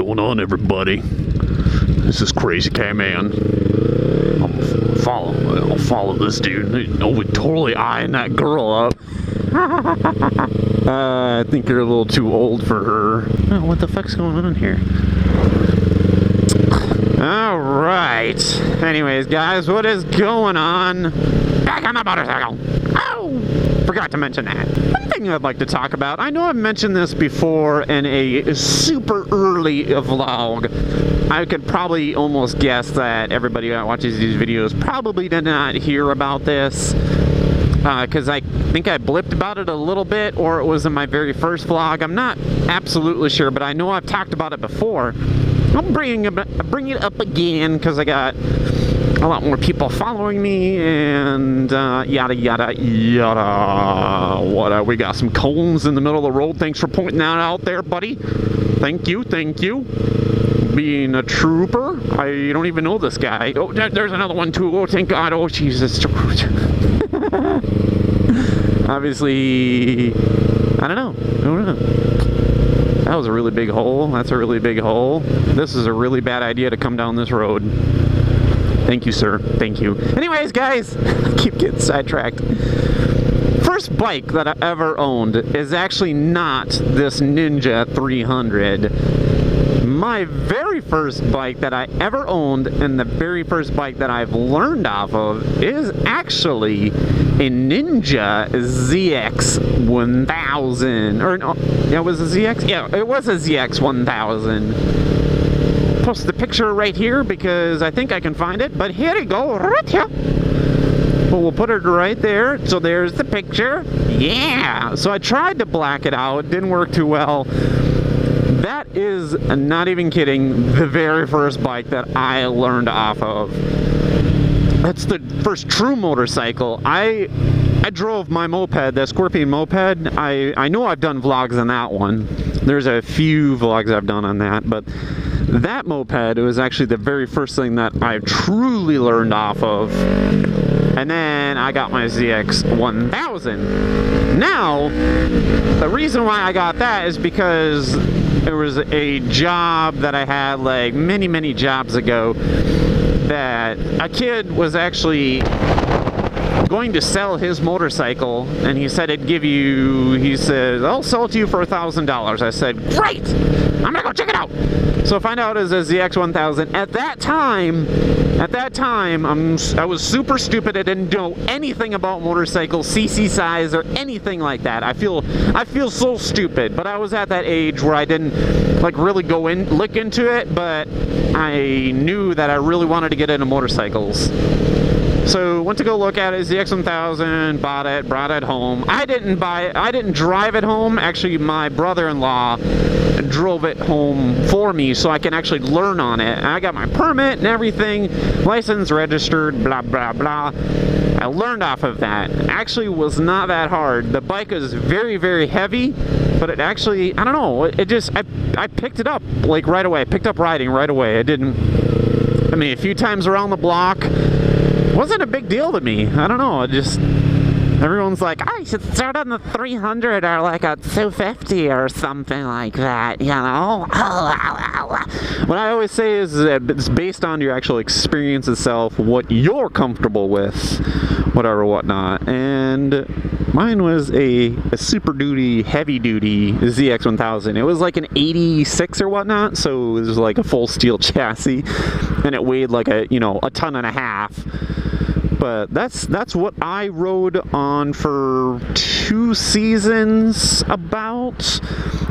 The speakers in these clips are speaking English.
going on, everybody? This is Crzycatman. I'll follow this dude. Oh, we're totally eyeing that girl up. I think you're a little too old for her. Oh, what the fuck's going on here? Alright. Anyways, guys, what is going on? Back on the motorcycle. Oh! Forgot to mention that. One thing I'd like to talk about. I know I've mentioned this before in a super early vlog. I could probably almost guess that everybody that watches these videos probably did not hear about this. Because I think I blipped about it a little bit, or it was in my very first vlog. I'm not absolutely sure, but I know I've talked about it before. I'll bring it up again because I got a lot more people following me and yada yada yada. What? We got some cones in the middle of the road. Thanks for pointing that out there, buddy. Thank you, thank you. Being a trooper. I don't even know this guy. Oh, there's another one too. Oh, thank God. Oh, Jesus. Obviously, I don't know. That was a really big hole. That's a really big hole. This is a really bad idea to come down this road. Thank you, sir. Thank you. Anyways, guys, I keep getting sidetracked. First bike that I ever owned is actually not this Ninja 300. My very first bike that I ever owned and the very first bike that I've learned off of is actually a Ninja ZX 1000. Or no, yeah, it was a ZX? Yeah, it was a ZX 1000. Post the picture right here because I think I can find it, but here you go, right here. But we'll put it right there. So there's the picture. Yeah. So I tried to black it out. It didn't work too well. That is, not even kidding, the very first bike that I learned off of. That's the first true motorcycle. I drove my moped, the Scorpion moped. I know I've done vlogs on that one. There's a few vlogs I've done on that, but that moped was actually the very first thing that I truly learned off of. And then I got my ZX 1000. Now, the reason why I got that is because there was a job that I had like many jobs ago that a kid was actually going to sell his motorcycle, and he said it'd give you, he said, I'll sell it to you for $1,000. I said, great! I'm gonna go check it out! So I find out it was a ZX 1000. At that time, I was super stupid. I didn't know anything about motorcycles, CC size, or anything like that. I feel so stupid, but I was at that age where I didn't like really look into it, but I knew that I really wanted to get into motorcycles. So went to go look at it, ZX 1000, bought it, brought it home. I didn't drive it home. Actually, my brother-in-law drove it home for me so I can actually learn on it. I got my permit and everything, license, registered, blah, blah, blah. I learned off of that. Actually was not that hard. The bike is very heavy, but it actually, I don't know, it just, I picked it up like right away. I picked up riding right away. I mean, a few times around the block, wasn't a big deal to me. I don't know, it just, everyone's like, oh, you should start on the 300 or like a 250 or something like that, you know? What I always say is that it's based on your actual experience itself, what you're comfortable with, whatever, whatnot. And mine was a super duty, heavy duty ZX 1000. It was like an 86 or whatnot, so it was like a full steel chassis, and it weighed like a, you know, a ton and a half. But that's what I rode on for 2 seasons about,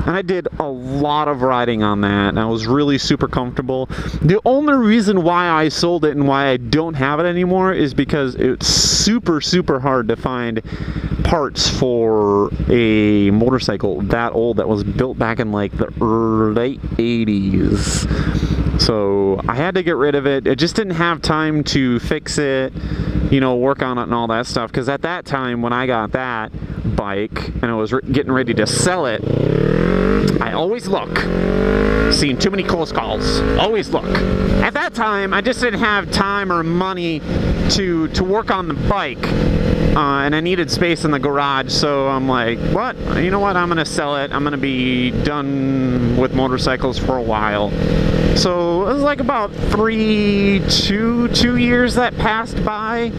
and I did a lot of riding on that, and I was really super comfortable. The only reason why I sold it and why I don't have it anymore is because it's super hard to find parts for a motorcycle that old that was built back in like the late 80s. So I had to get rid of it. I just didn't have time to fix it, you know, work on it and all that stuff, because at that time when I got that bike and I was getting ready to sell it, I always look. Seen too many close calls. Always look. At that time, I just didn't have time or money to work on the bike. and I needed space in the garage, so I'm like, what? You know what? I'm gonna sell it. I'm gonna be done with motorcycles for a while. So it was like about 2 years that passed by.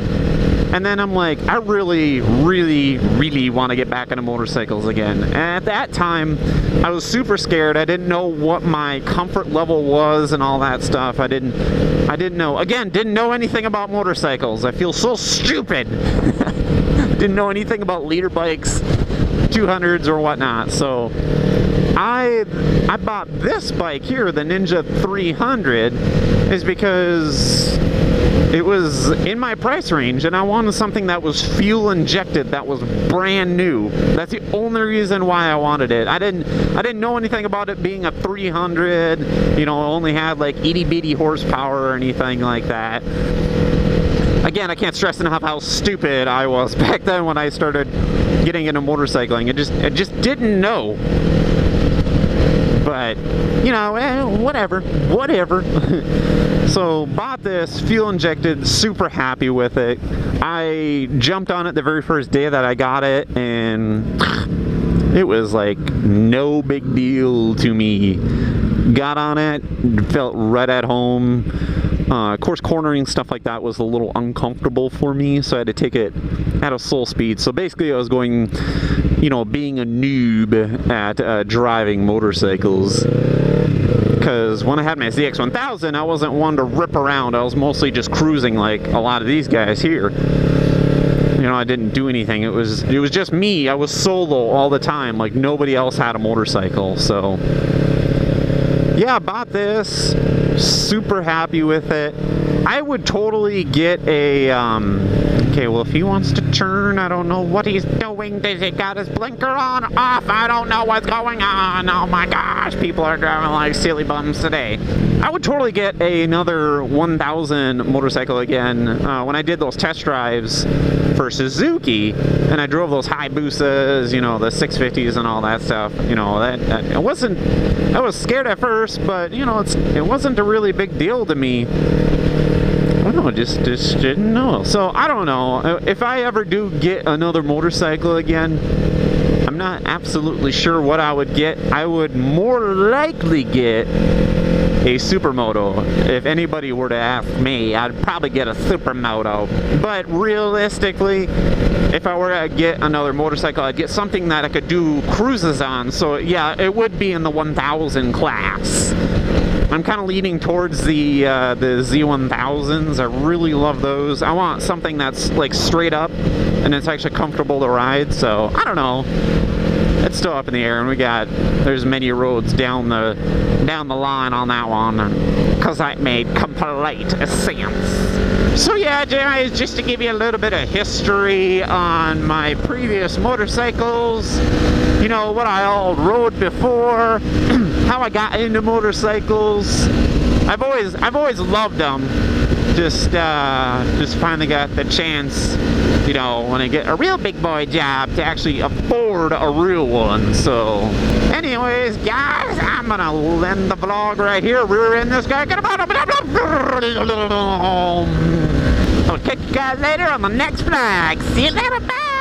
And then I'm like, I really want to get back into motorcycles again. And at that time, I was super scared. I didn't know what my comfort level was and all that stuff. I didn't know. Again, didn't know anything about motorcycles. I feel so stupid. Didn't know anything about leader bikes, 200s or whatnot. So I bought this bike here, the Ninja 300, is because it was in my price range, and I wanted something that was fuel injected, that was brand new. That's the only reason why I wanted it. I didn't know anything about it being a 300. You know, it only had like itty bitty horsepower or anything like that. Again, I can't stress enough how stupid I was back then when I started getting into motorcycling. I just didn't know. But, you know, whatever. So, bought this, fuel injected, super happy with it. I jumped on it the very first day that I got it, and it was like no big deal to me. Got on it, felt right at home. Of course, cornering, stuff like that was a little uncomfortable for me, so I had to take it at a slow speed. So basically I was going, you know, being a noob at driving motorcycles. Because when I had my ZX1000, I wasn't one to rip around. I was mostly just cruising like a lot of these guys here. You know, I didn't do anything. It was just me. I was solo all the time. Like, nobody else had a motorcycle. So yeah, I bought this. Super happy with it. I would totally get a okay, well, if he wants to turn, I don't know what he's doing. Does he got his blinker on, off? I don't know what's going on. Oh my gosh, people are driving like silly bums today. I would totally get another 1000 motorcycle again. When I did those test drives for Suzuki, and I drove those Hayabusas, you know, the 650s and all that stuff, you know, I was scared at first, but, you know, it wasn't a really big deal to me. I don't know, just didn't know. So, I don't know. If I ever do get another motorcycle again, I'm not absolutely sure what I would get. I would more likely get a Supermoto. If anybody were to ask me, I'd probably get a Supermoto. But realistically, if I were to get another motorcycle, I'd get something that I could do cruises on. So yeah, it would be in the 1000 class. I'm kind of leaning towards the Z1000s. I really love those. I want something that's like straight up and it's actually comfortable to ride. So I don't know. It's still up in the air, and there's many roads down the line on that one, because I made complete sense. So yeah, guys, just to give you a little bit of history on my previous motorcycles, you know, what I all rode before, how I got into motorcycles. I've always loved them. Just finally got the chance, you know, when I get a real big boy job, to actually afford a real one. So anyways, guys, I'm gonna end the vlog right here. Rear end this guy. I'll catch you guys later on the next vlog. See you later, bye.